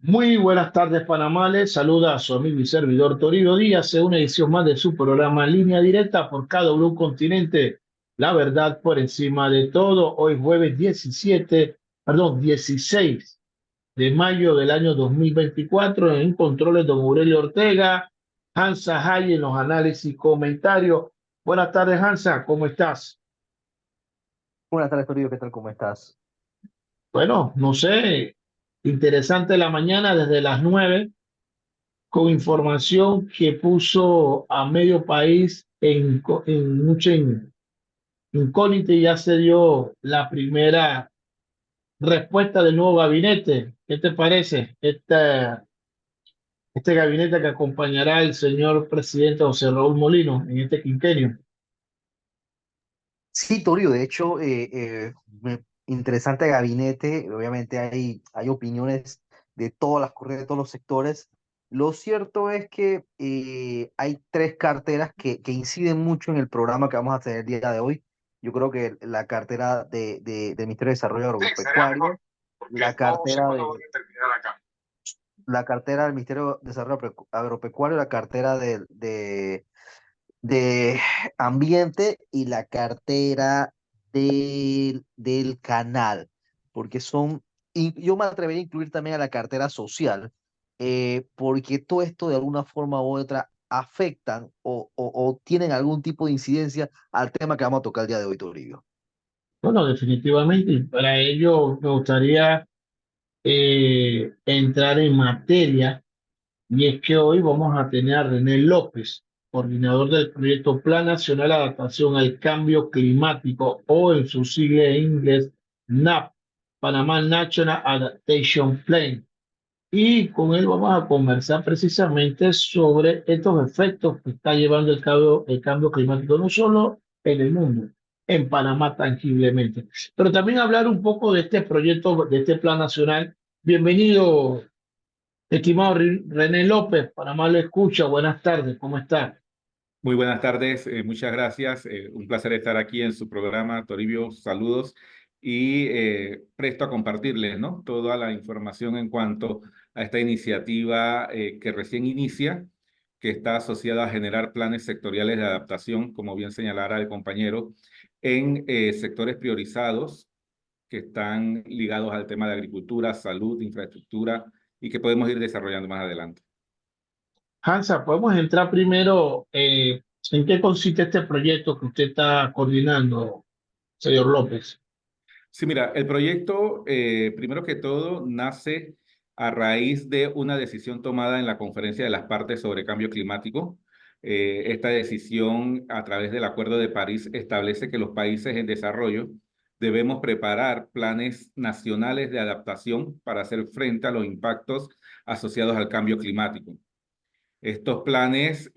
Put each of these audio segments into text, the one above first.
Muy buenas tardes, Panamá. Les saluda a su amigo y servidor Toribio Díaz en una edición más de su programa en Línea Directa por KW Continente. La verdad por encima de todo. Hoy jueves 16 de mayo del año 2024. En controles don Aurelio Ortega, Hansa Hay en los análisis y comentarios. Buenas tardes, Hansa. ¿Cómo estás? Buenas tardes, Torillo, ¿qué tal? ¿Cómo estás? Bueno, no sé. Interesante la mañana desde las 9 con información que puso a medio país en mucha incógnita y ya se dio la primera respuesta del nuevo gabinete. ¿Qué te parece? Este gabinete que acompañará al señor presidente José Raúl Molino en este quinquenio. Sí, Torillo, de hecho, interesante gabinete. Obviamente hay opiniones de todas las corrientes, de todos los sectores. Lo cierto es que hay tres carteras que inciden mucho en el programa que vamos a tener el día de hoy. Yo creo que la cartera del Ministerio de Desarrollo Sí, sería Agropecuario, mejor, porque la no sé cartera cuándo voy de, a terminar acá. la cartera del Ministerio de Desarrollo Agropecuario, la cartera de ambiente y la cartera del canal, porque y yo me atrevería a incluir también a la cartera social, porque todo esto de alguna forma u otra afectan o tienen algún tipo de incidencia al tema que vamos a tocar el día de hoy, Toribio. Bueno, definitivamente, y para ello me gustaría entrar en materia. Y es que hoy vamos a tener a René López, coordinador del proyecto Plan Nacional de Adaptación al Cambio Climático, o en su sigla en inglés, NAP, Panama National Adaptation Plan. Y con él vamos a conversar precisamente sobre estos efectos que está llevando el cambio climático, no solo en el mundo, en Panamá tangiblemente, pero también hablar un poco de este proyecto, de este plan nacional. Bienvenido, estimado René López, Panamá lo escucha. Buenas tardes, ¿cómo está? Muy buenas tardes, muchas gracias. Un placer estar aquí en su programa, Toribio. Saludos y presto a compartirles, ¿no? Toda la información en cuanto a esta iniciativa que recién inicia, que está asociada a generar planes sectoriales de adaptación, como bien señalara el compañero, en sectores priorizados que están ligados al tema de agricultura, salud, infraestructura y que podemos ir desarrollando más adelante. Hansa, podemos entrar primero en qué consiste este proyecto que usted está coordinando, señor López. Sí, mira, el proyecto, primero que todo, nace a raíz de una decisión tomada en la Conferencia de las Partes sobre Cambio Climático. Esta decisión, a través del Acuerdo de París, establece que los países en desarrollo debemos preparar planes nacionales de adaptación para hacer frente a los impactos asociados al cambio climático. Estos planes,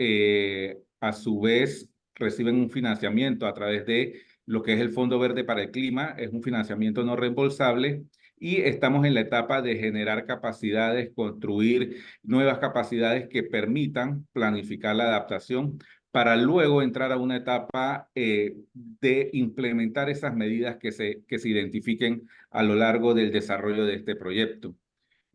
a su vez, reciben un financiamiento a través de lo que es el Fondo Verde para el Clima, es un financiamiento no reembolsable y estamos en la etapa de generar capacidades, construir nuevas capacidades que permitan planificar la adaptación para luego entrar a una etapa de implementar esas medidas que se identifiquen a lo largo del desarrollo de este proyecto.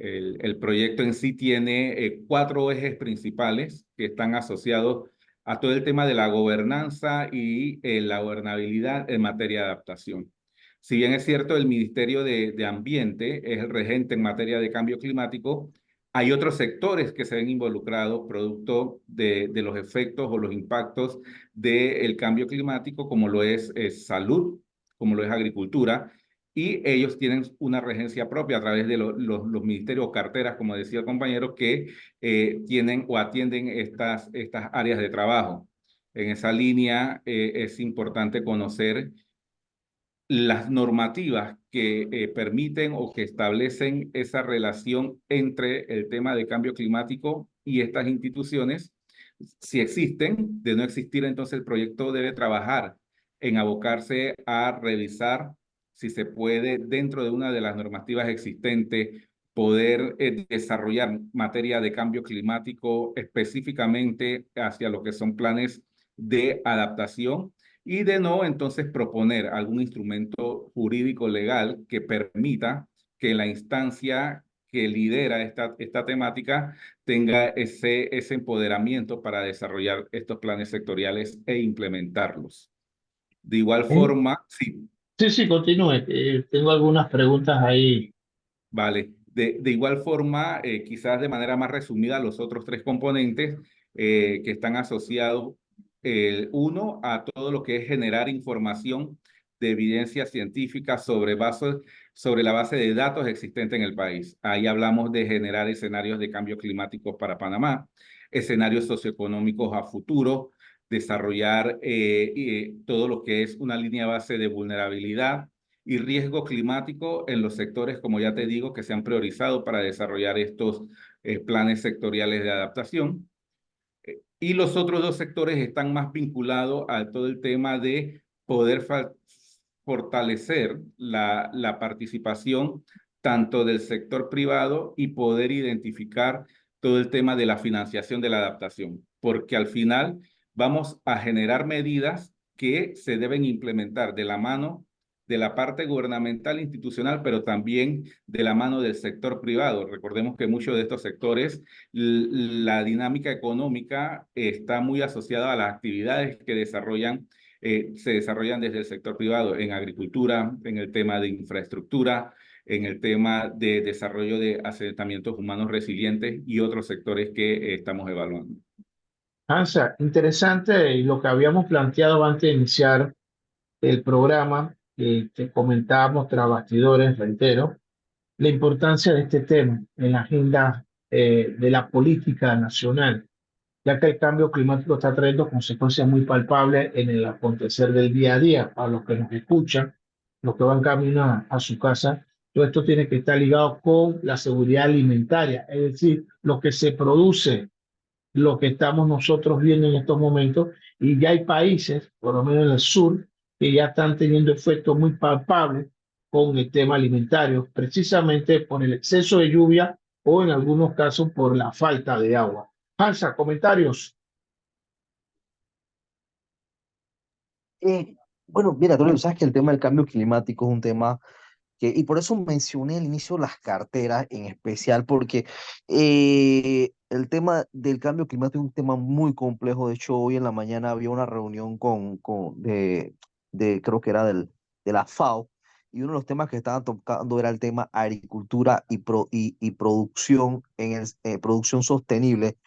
El proyecto en sí tiene cuatro ejes principales que están asociados a todo el tema de la gobernanza y la gobernabilidad en materia de adaptación. Si bien es cierto, el Ministerio de Ambiente es el regente en materia de cambio climático, hay otros sectores que se ven involucrados producto de los efectos o los impactos del cambio climático, como lo es salud, como lo es agricultura, y ellos tienen una regencia propia a través de los ministerios o carteras, como decía el compañero, que tienen o atienden estas áreas de trabajo. En esa línea es importante conocer las normativas que permiten o que establecen esa relación entre el tema de cambio climático y estas instituciones. Si existen, de no existir, entonces el proyecto debe trabajar en abocarse a revisar si se puede, dentro de una de las normativas existentes, poder desarrollar materia de cambio climático específicamente hacia lo que son planes de adaptación y de no, entonces proponer algún instrumento jurídico legal que permita que la instancia que lidera esta temática tenga ese empoderamiento para desarrollar estos planes sectoriales e implementarlos. De igual ¿Eh? forma, sí. Sí, sí, continúe. Tengo algunas preguntas ahí. Vale. De igual forma, quizás de manera más resumida, los otros tres componentes que están asociados, uno, a todo lo que es generar información de evidencia científica sobre la base de datos existente en el país. Ahí hablamos de generar escenarios de cambio climático para Panamá, escenarios socioeconómicos a futuro, desarrollar todo lo que es una línea base de vulnerabilidad y riesgo climático en los sectores, como ya te digo, que se han priorizado para desarrollar estos planes sectoriales de adaptación. Y los otros dos sectores están más vinculados a todo el tema de poder fortalecer la participación tanto del sector privado y poder identificar todo el tema de la financiación de la adaptación, porque al final vamos a generar medidas que se deben implementar de la mano de la parte gubernamental institucional, pero también de la mano del sector privado. Recordemos que muchos de estos sectores, la dinámica económica está muy asociada a las actividades que se desarrollan desde el sector privado en agricultura, en el tema de infraestructura, en el tema de desarrollo de asentamientos humanos resilientes y otros sectores que estamos evaluando. Hansa, interesante y lo que habíamos planteado antes de iniciar el programa, que comentábamos tras bastidores, reitero, la importancia de este tema en la agenda de la política nacional, ya que el cambio climático está trayendo consecuencias muy palpables en el acontecer del día a día. Para los que nos escuchan, los que van camino a su casa, todo esto tiene que estar ligado con la seguridad alimentaria, es decir, lo que se produce, lo que estamos nosotros viendo en estos momentos, y ya hay países, por lo menos en el sur, que ya están teniendo efectos muy palpables con el tema alimentario, precisamente por el exceso de lluvia o en algunos casos por la falta de agua. Hansa, comentarios. Eh, bueno, mira, tú sabes que el tema del cambio climático es un tema y por eso mencioné al inicio las carteras en especial, porque el tema del cambio climático es un tema muy complejo. De hecho, hoy en la mañana había una reunión creo que era de la FAO, y uno de los temas que estaban tocando era el tema agricultura y producción, producción sostenible,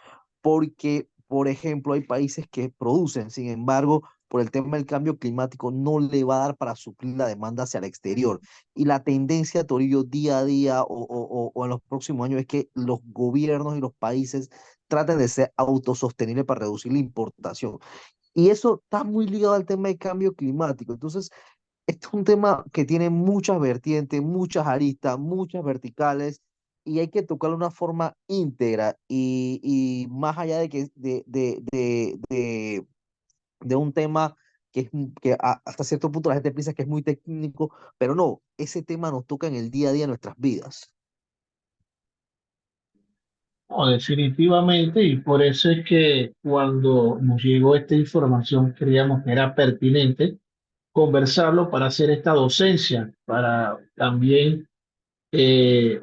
porque, por ejemplo, hay países que producen, sin embargo, por el tema del cambio climático no le va a dar para suplir la demanda hacia el exterior. Y la tendencia, Torillo, día a día o en los próximos años es que los gobiernos y los países traten de ser autosostenibles para reducir la importación. Y eso está muy ligado al tema del cambio climático. Entonces, este es un tema que tiene muchas vertientes, muchas aristas, muchas verticales, y hay que tocarlo de una forma íntegra y más allá de que de un tema hasta cierto punto la gente piensa que es muy técnico, pero no, ese tema nos toca en el día a día de nuestras vidas. No, definitivamente, y por eso es que cuando nos llegó esta información creíamos que era pertinente conversarlo para hacer esta docencia, para también eh,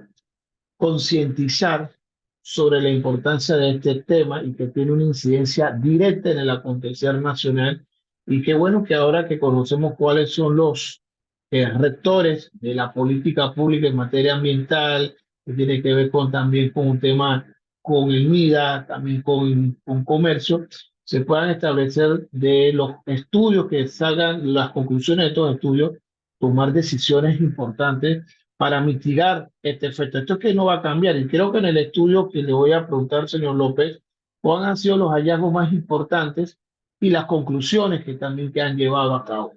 concientizar sobre la importancia de este tema y que tiene una incidencia directa en el acontecer nacional. Y qué bueno que ahora que conocemos cuáles son los rectores de la política pública en materia ambiental, que tiene que ver también con un tema con el MIDA, también con comercio, se puedan establecer de los estudios que salgan, las conclusiones de estos estudios, tomar decisiones importantes para mitigar este efecto. Esto es que no va a cambiar. Y creo que en el estudio que le voy a preguntar, señor López, cuáles han sido los hallazgos más importantes y las conclusiones que también que han llevado a cabo.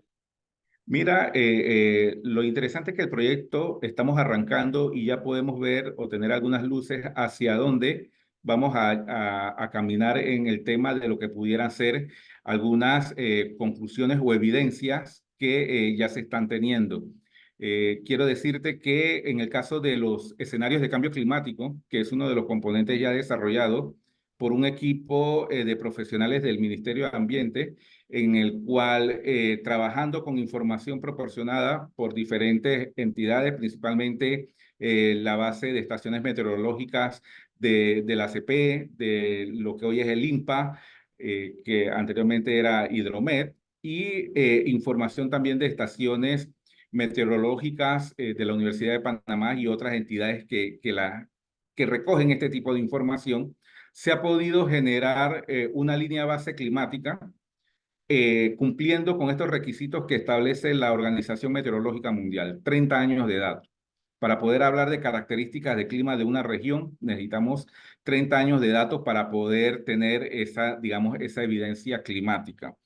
Mira, lo interesante es que el proyecto estamos arrancando y ya podemos ver o tener algunas luces hacia dónde vamos a caminar en el tema de lo que pudieran ser algunas conclusiones o evidencias que ya se están teniendo. Quiero decirte que en el caso de los escenarios de cambio climático, que es uno de los componentes ya desarrollados por un equipo de profesionales del Ministerio de Ambiente, en el cual trabajando con información proporcionada por diferentes entidades, principalmente la base de estaciones meteorológicas de la ACP, de lo que hoy es el INPA, que anteriormente era Hidromet, y información también de estaciones meteorológicas de la Universidad de Panamá y otras entidades que recogen este tipo de información. Se ha podido generar una línea base climática cumpliendo con estos requisitos que establece la Organización Meteorológica Mundial, 30 años de edad. Para poder hablar de características de clima de una región, necesitamos 30 años de datos para poder tener esa, digamos, esa evidencia climática.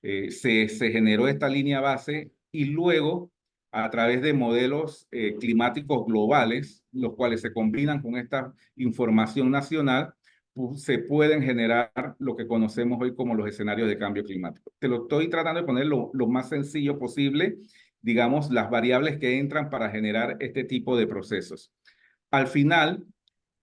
Se generó esta línea base y luego, a través de modelos climáticos globales, los cuales se combinan con esta información nacional, se pueden generar lo que conocemos hoy como los escenarios de cambio climático. Te lo estoy tratando de poner lo más sencillo posible, digamos, las variables que entran para generar este tipo de procesos. Al final,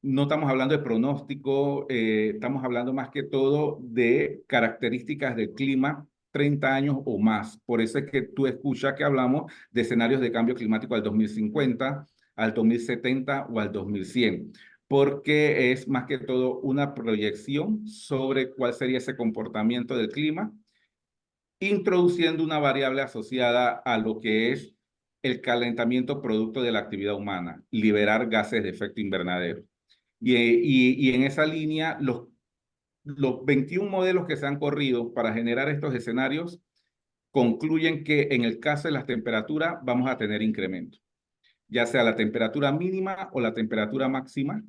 no estamos hablando de pronóstico, estamos hablando más que todo de características del clima 30 años o más. Por eso es que tú escuchas que hablamos de escenarios de cambio climático al 2050, al 2070 o al 2100, porque es más que todo una proyección sobre cuál sería ese comportamiento del clima, introduciendo una variable asociada a lo que es el calentamiento producto de la actividad humana, liberar gases de efecto invernadero. Y en esa línea, los 21 modelos que se han corrido para generar estos escenarios concluyen que en el caso de las temperaturas vamos a tener incremento, ya sea la temperatura mínima o la temperatura máxima.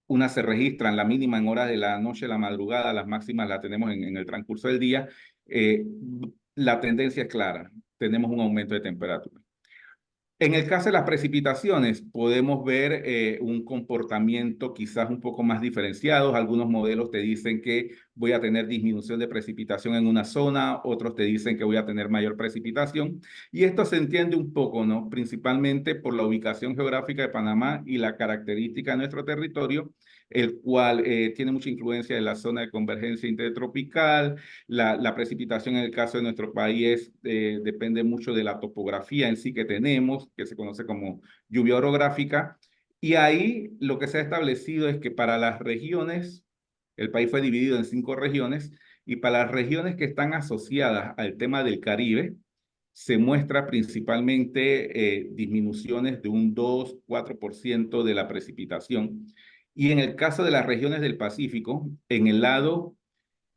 Unas se registran la mínima en horas de la noche, la madrugada, las máximas las tenemos en el transcurso del día. La tendencia es clara, tenemos un aumento de temperatura. En el caso de las precipitaciones, podemos ver un comportamiento quizás un poco más diferenciado. Algunos modelos te dicen que voy a tener disminución de precipitación en una zona, otros te dicen que voy a tener mayor precipitación. Y esto se entiende un poco, ¿no? Principalmente por la ubicación geográfica de Panamá y la característica de nuestro territorio, el cual tiene mucha influencia en la zona de convergencia intertropical. La precipitación en el caso de nuestro país depende mucho de la topografía en sí que tenemos, que se conoce como lluvia orográfica. Y ahí lo que se ha establecido es que para las regiones, el país fue dividido en 5 regiones, y para las regiones que están asociadas al tema del Caribe, se muestra principalmente disminuciones de un 2-4% de la precipitación. Y en el caso de las regiones del Pacífico, en el lado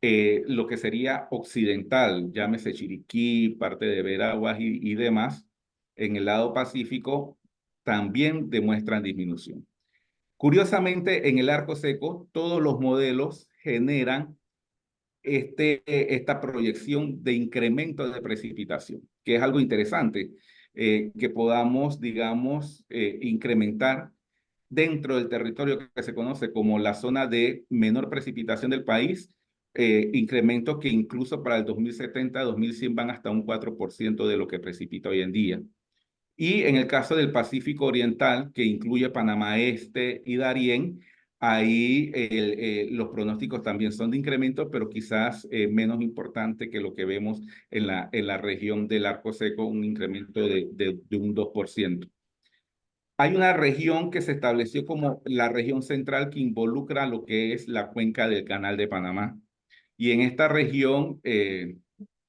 lo que sería occidental, llámese Chiriquí, parte de Veraguas y demás, en el lado Pacífico también demuestran disminución. Curiosamente, en el arco seco, todos los modelos generan esta proyección de incremento de precipitación, que es algo interesante, que podamos, digamos, incrementar dentro del territorio que se conoce como la zona de menor precipitación del país, incrementos que incluso para el 2070, 2100 van hasta un 4% de lo que precipita hoy en día. Y en el caso del Pacífico Oriental, que incluye Panamá Este y Darién, ahí los pronósticos también son de incremento, pero quizás menos importante que lo que vemos en la región del Arco Seco, un incremento de un 2%. Hay una región que se estableció como la región central que involucra lo que es la cuenca del Canal de Panamá. Y en esta región,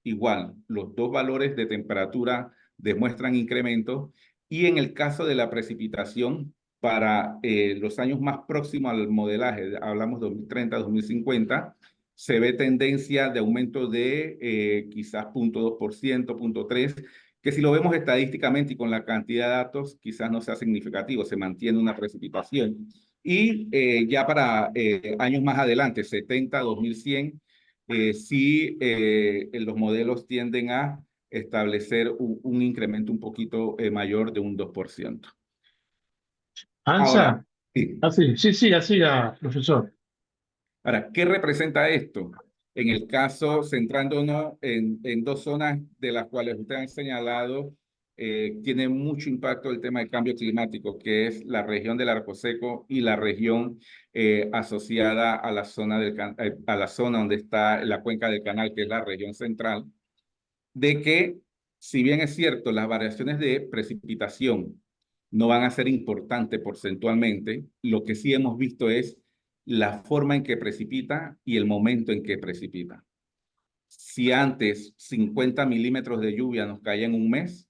igual, los dos valores de temperatura demuestran incrementos. Y en el caso de la precipitación, para los años más próximos al modelaje, hablamos 2030, 2050, se ve tendencia de aumento de quizás 0.2%, 0.3%, que si lo vemos estadísticamente y con la cantidad de datos, quizás no sea significativo, se mantiene una precipitación. Y ya para años más adelante, 70, 2100, sí los modelos tienden a establecer un incremento un poquito mayor de un 2%. Ahora, Ansa, sí. así, sí, siga, profesor. Ahora, ¿qué representa esto? En el caso, centrándonos en dos zonas de las cuales usted ha señalado, tiene mucho impacto el tema del cambio climático, que es la región del Arco Seco y la región asociada a la zona a la zona donde está la cuenca del canal, que es la región central, de que, si bien es cierto, las variaciones de precipitación no van a ser importantes porcentualmente. Lo que sí hemos visto es la forma en que precipita y el momento en que precipita. Si antes 50 milímetros de lluvia nos caían en un mes,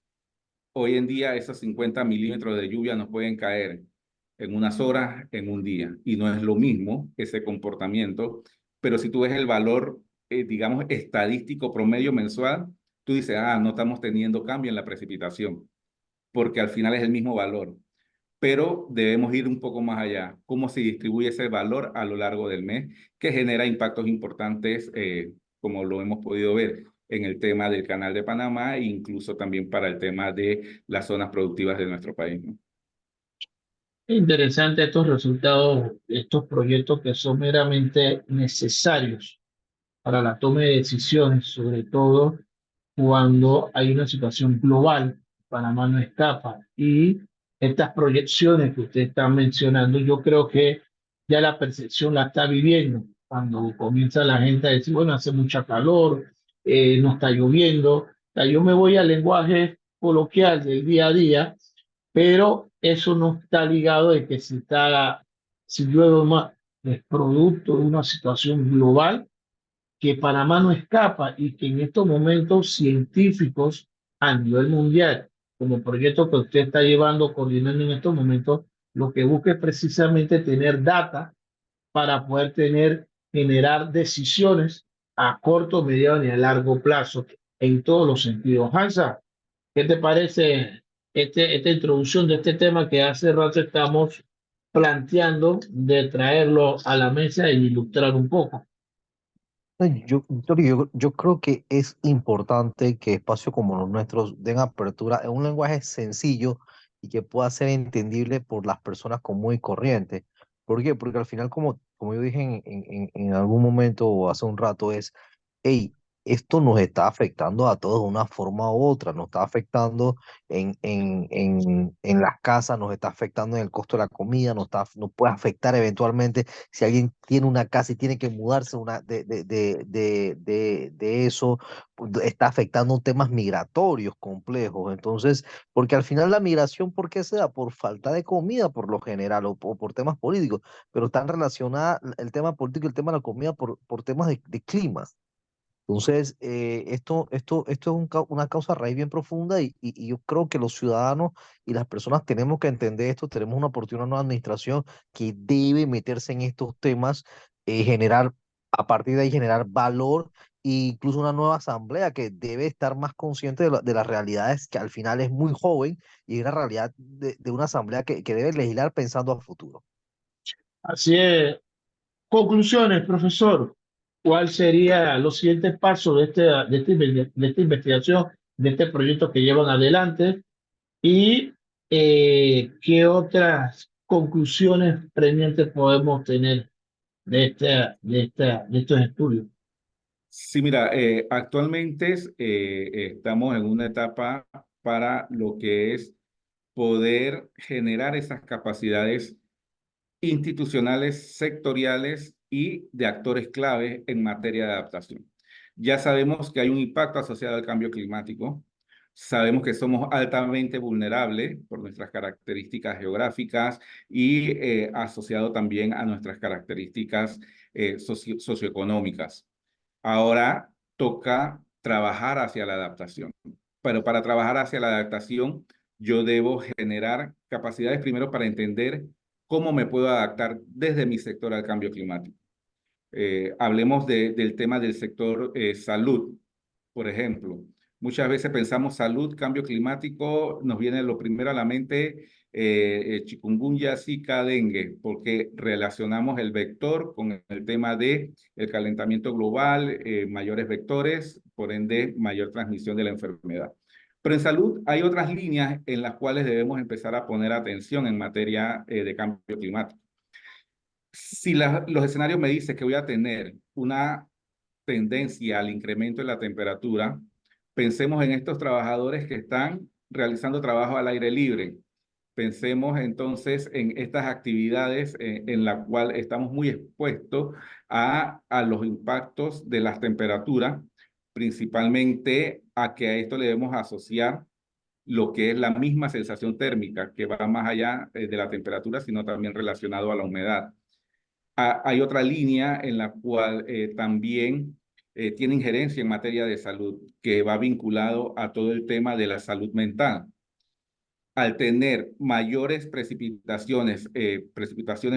hoy en día esos 50 milímetros de lluvia nos pueden caer en unas horas, en un día. Y no es lo mismo ese comportamiento, pero si tú ves el valor, digamos, estadístico promedio mensual, tú dices, ah, no estamos teniendo cambio en la precipitación, porque al final es el mismo valor. Pero debemos ir un poco más allá. ¿Cómo se distribuye ese valor a lo largo del mes que genera impactos importantes, como lo hemos podido ver en el tema del Canal de Panamá e incluso también para el tema de las zonas productivas de nuestro país, ¿no? Interesante estos resultados, estos proyectos que son meramente necesarios para la toma de decisiones, sobre todo cuando hay una situación global. Panamá no escapa. Y estas proyecciones que usted está mencionando, yo creo que ya la percepción la está viviendo. Cuando comienza la gente a decir, bueno, hace mucha calor, no está lloviendo. O sea, yo me voy al lenguaje coloquial del día a día, pero eso no está ligado de que si llueve más, es producto de una situación global que Panamá no escapa y que en estos momentos científicos a nivel mundial, como el proyecto que usted está llevando, coordinando en estos momentos, lo que busca es precisamente tener data para poder generar decisiones a corto, mediano y a largo plazo en todos los sentidos. Hansa, ¿qué te parece esta introducción de este tema que hace rato estamos planteando de traerlo a la mesa e ilustrar un poco? No, yo creo que es importante que espacios como los nuestros den apertura en un lenguaje sencillo y que pueda ser entendible por las personas común y corriente. ¿Por qué? Porque al final, como yo dije en algún momento o hace un rato, hey, esto nos está afectando a todos de una forma u otra, nos está afectando en las casas, nos está afectando en el costo de la comida, nos puede afectar eventualmente si alguien tiene una casa y tiene que mudarse de eso, pues, está afectando temas migratorios complejos. Entonces, porque al final la migración, ¿por qué se da? Por falta de comida por lo general o por temas políticos, pero están relacionadas el tema político y el tema de la comida por temas de clima. Entonces, esto es una causa raíz bien profunda y yo creo que los ciudadanos y las personas tenemos que entender esto, tenemos una oportunidad, una nueva administración que debe meterse en estos temas, generar, a partir de ahí generar valor e incluso una nueva asamblea que debe estar más consciente de las realidades que al final es muy joven y una realidad de una asamblea que debe legislar pensando a futuro. Así es. Conclusiones, profesor. ¿Cuál sería los siguientes pasos de esta investigación, de este proyecto que llevan adelante? ¿Y qué otras conclusiones premiantes podemos tener de estos estudios? Sí, mira, actualmente estamos en una etapa para lo que es poder generar esas capacidades institucionales, sectoriales y de actores clave en materia de adaptación. Ya sabemos que hay un impacto asociado al cambio climático, sabemos que somos altamente vulnerables por nuestras características geográficas y asociado también a nuestras características socioeconómicas. Ahora toca trabajar hacia la adaptación. Pero para trabajar hacia la adaptación, yo debo generar capacidades primero para entender cómo me puedo adaptar desde mi sector al cambio climático. Hablemos del tema del sector salud, por ejemplo. Muchas veces pensamos salud, cambio climático, nos viene lo primero a la mente chikungunya, zika, dengue, porque relacionamos el vector con el tema de el calentamiento global, mayores vectores, por ende mayor transmisión de la enfermedad. Pero en salud hay otras líneas en las cuales debemos empezar a poner atención en materia de cambio climático. Si los escenarios me dicen que voy a tener una tendencia al incremento en la temperatura, pensemos en estos trabajadores que están realizando trabajo al aire libre. Pensemos entonces en estas actividades en la cual estamos muy expuestos a los impactos de las temperaturas, principalmente a que a esto le debemos asociar lo que es la misma sensación térmica, que va más allá de la temperatura, sino también relacionado a la humedad. Hay otra línea en la cual también tiene injerencia en materia de salud, que va vinculado a todo el tema de la salud mental. Al tener mayores precipitaciones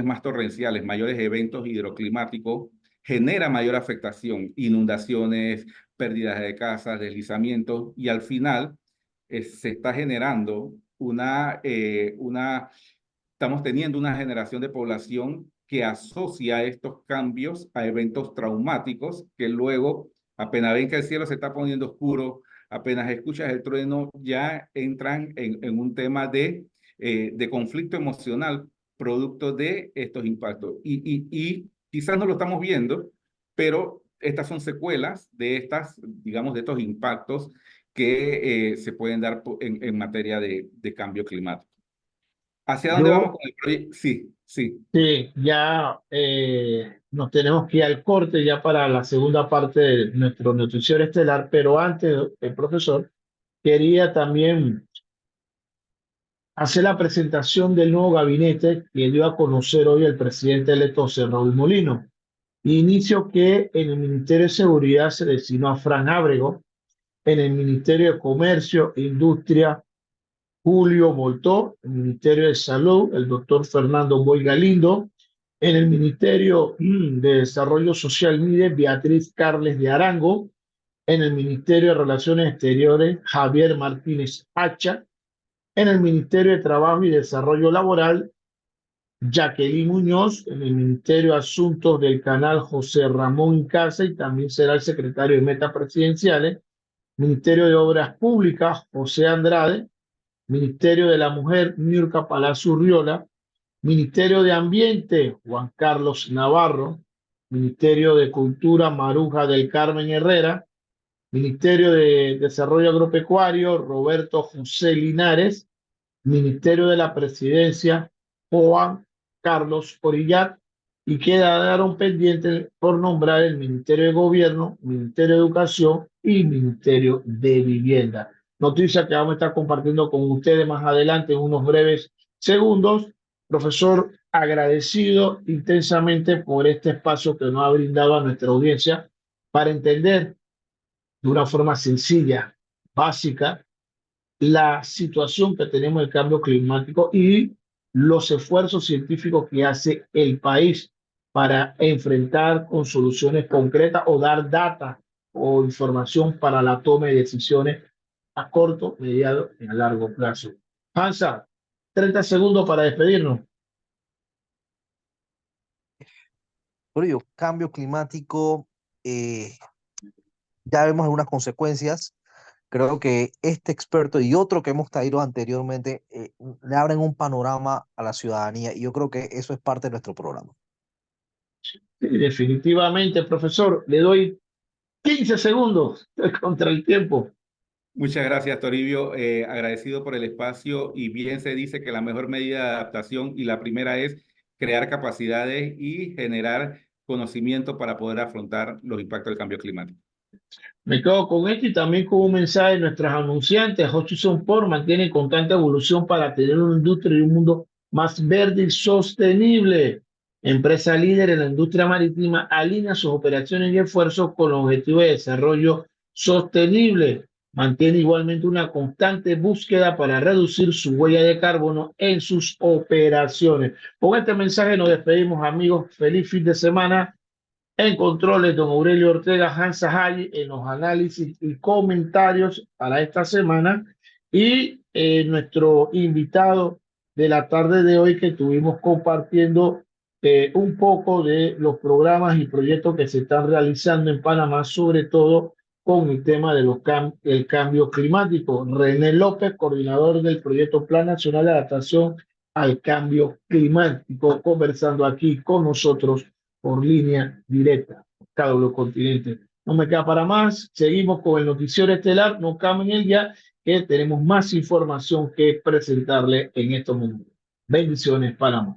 más torrenciales, mayores eventos hidroclimáticos, genera mayor afectación, inundaciones, pérdidas de casas, deslizamientos, y al final se está generando estamos teniendo una generación de población que asocia estos cambios a eventos traumáticos que luego, apenas ven que el cielo se está poniendo oscuro, apenas escuchas el trueno, ya entran en un tema de conflicto emocional producto de estos impactos. Y quizás no lo estamos viendo, pero estas son secuelas de digamos, de estos impactos que se pueden dar en materia de cambio climático. ¿Hacia dónde vamos Yo, con el proyecto? Sí, sí. sí, ya nos tenemos que ir al corte ya para la segunda parte de nuestro noticiero estelar, pero antes, el profesor, quería también hacer la presentación del nuevo gabinete que dio a conocer hoy el presidente electo José Raúl Molino. Inicio que en el Ministerio de Seguridad se designó a Fran Ábrego, en el Ministerio de Comercio e Industria Julio Moltó, en el Ministerio de Salud el doctor Fernando Boy Galindo, en el Ministerio de Desarrollo Social MIDE Beatriz Carles de Arango, en el Ministerio de Relaciones Exteriores Javier Martínez Hacha, en el Ministerio de Trabajo y Desarrollo Laboral Jacqueline Muñoz, en el Ministerio de Asuntos del Canal José Ramón Incasa, y también será el secretario de Metas Presidenciales, Ministerio de Obras Públicas José Andrade, Ministerio de la Mujer Niurka Palacio Urriola, Ministerio de Ambiente Juan Carlos Navarro, Ministerio de Cultura Maruja del Carmen Herrera, Ministerio de Desarrollo Agropecuario Roberto José Linares, Ministerio de la Presidencia Juan Carlos Orillat, y quedaron pendientes por nombrar el Ministerio de Gobierno, Ministerio de Educación y Ministerio de Vivienda. Noticia que vamos a estar compartiendo con ustedes más adelante en unos breves segundos. Profesor, agradecido intensamente por este espacio que nos ha brindado a nuestra audiencia para entender de una forma sencilla, básica, la situación que tenemos del cambio climático y los esfuerzos científicos que hace el país para enfrentar con soluciones concretas o dar data o información para la toma de decisiones a corto, mediano y a largo plazo. Hansa, 30 segundos para despedirnos. Por ello, cambio climático, eh, ya vemos algunas consecuencias. Creo que este experto y otro que hemos traído anteriormente le abren un panorama a la ciudadanía y yo creo que eso es parte de nuestro programa. Sí, definitivamente, profesor, le doy 15 segundos contra el tiempo. Muchas gracias, Toribio. Agradecido por el espacio, y bien se dice que la mejor medida de adaptación y la primera es crear capacidades y generar conocimiento para poder afrontar los impactos del cambio climático. Me quedo con esto y también con un mensaje de nuestras anunciantes. Hutchison Port mantiene constante evolución para tener una industria y un mundo más verde y sostenible. Empresa líder en la industria marítima, alinea sus operaciones y esfuerzos con los objetivos de desarrollo sostenible. Mantiene igualmente una constante búsqueda para reducir su huella de carbono en sus operaciones. Con este mensaje nos despedimos, amigos. Feliz fin de semana. En controles, don Aurelio Ortega, Hansa Hay, en los análisis y comentarios para esta semana. Y nuestro invitado de la tarde de hoy, que estuvimos compartiendo un poco de los programas y proyectos que se están realizando en Panamá, sobre todo con el tema de el cambio climático. René López, coordinador del proyecto Plan Nacional de Adaptación al Cambio Climático, conversando aquí con nosotros por línea directa, cada uno de los continentes. No me queda para más. Seguimos con el noticiero estelar. No cambien el día, que tenemos más información que presentarle en estos momentos. Bendiciones, Panamá.